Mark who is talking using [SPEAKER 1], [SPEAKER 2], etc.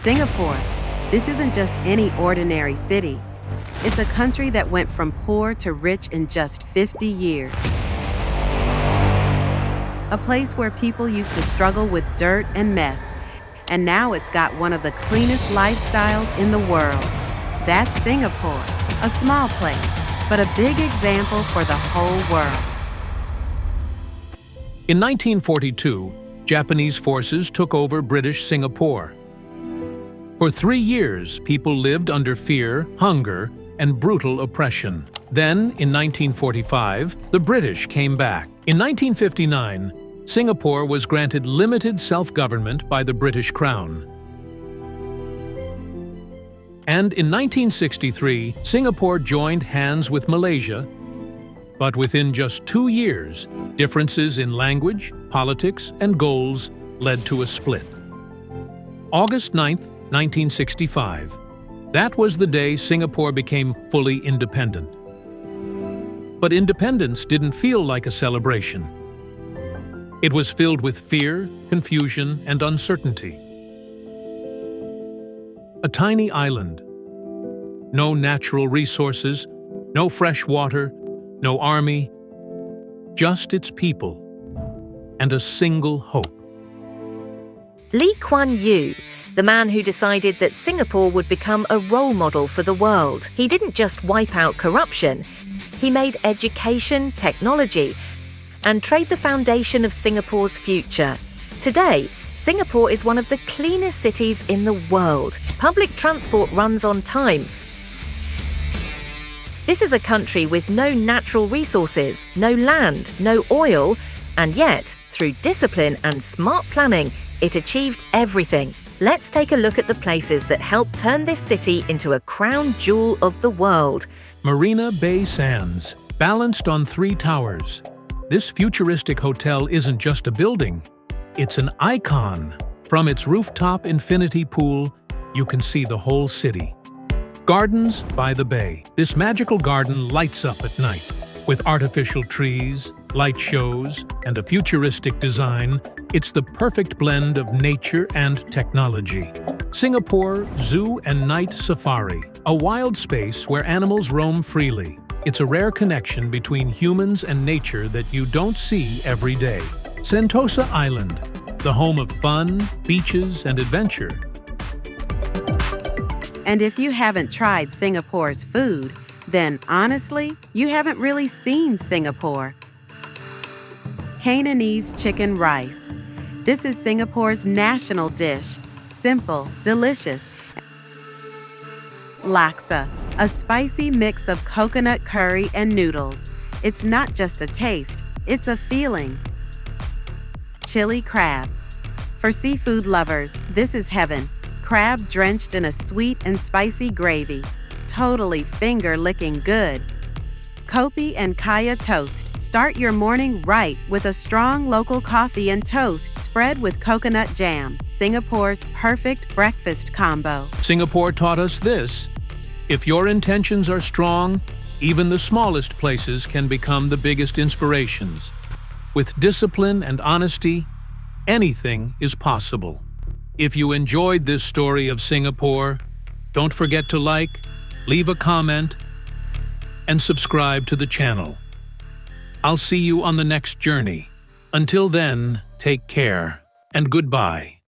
[SPEAKER 1] Singapore. This isn't just any ordinary city. It's a country that went from poor to rich in just 50 years. A place where people used to struggle with dirt and mess, and now it's got one of the cleanest lifestyles in the world. That's Singapore, a small place, but a big example for the whole world.
[SPEAKER 2] In 1942, Japanese forces took over British Singapore. For 3 years, people lived under fear, hunger, and brutal oppression. Then, in 1945, the British came back. In 1959, Singapore was granted limited self-government by the British Crown. And in 1963, Singapore joined hands with Malaysia, but within just 2 years, differences in language, politics, and goals led to a split. August 9, 1965. That was the day Singapore became fully independent. But independence didn't feel like a celebration. It was filled with fear, confusion, and uncertainty. A tiny island. No natural resources, no fresh water, no army, just its people, and a single hope.
[SPEAKER 3] Lee Kuan Yew, the man who decided that Singapore would become a role model for the world. He didn't just wipe out corruption, he made education, technology, and trade the foundation of Singapore's future. Today, Singapore is one of the cleanest cities in the world. Public transport runs on time. This is a country with no natural resources, no land, no oil, and yet, through discipline and smart planning, it achieved everything. Let's take a look at the places that helped turn this city into a crown jewel of the world.
[SPEAKER 2] Marina Bay Sands, balanced on 3 towers. This futuristic hotel isn't just a building, it's an icon. From its rooftop infinity pool, you can see the whole city. Gardens by the Bay. This magical garden lights up at night. With artificial trees, light shows, and a futuristic design, it's the perfect blend of nature and technology. Singapore Zoo and Night Safari, a wild space where animals roam freely. It's a rare connection between humans and nature that you don't see every day. Sentosa Island, the home of fun, beaches, and adventure.
[SPEAKER 1] And if you haven't tried Singapore's food, then honestly, you haven't really seen Singapore. Hainanese chicken rice. This is Singapore's national dish. Simple, delicious. Laksa, a spicy mix of coconut curry and noodles. It's not just a taste, it's a feeling. Chilli Crab. For seafood lovers, this is heaven. Crab drenched in a sweet and spicy gravy. Totally finger-licking good. Kopi and Kaya toast. Start your morning right with a strong local coffee and toast spread with coconut jam. Singapore's perfect breakfast combo.
[SPEAKER 2] Singapore taught us this: if your intentions are strong, even the smallest places can become the biggest inspirations. With discipline and honesty, anything is possible. If you enjoyed this story of Singapore, don't forget to like, leave a comment, and subscribe to the channel. I'll see you on the next journey. Until then, take care and goodbye.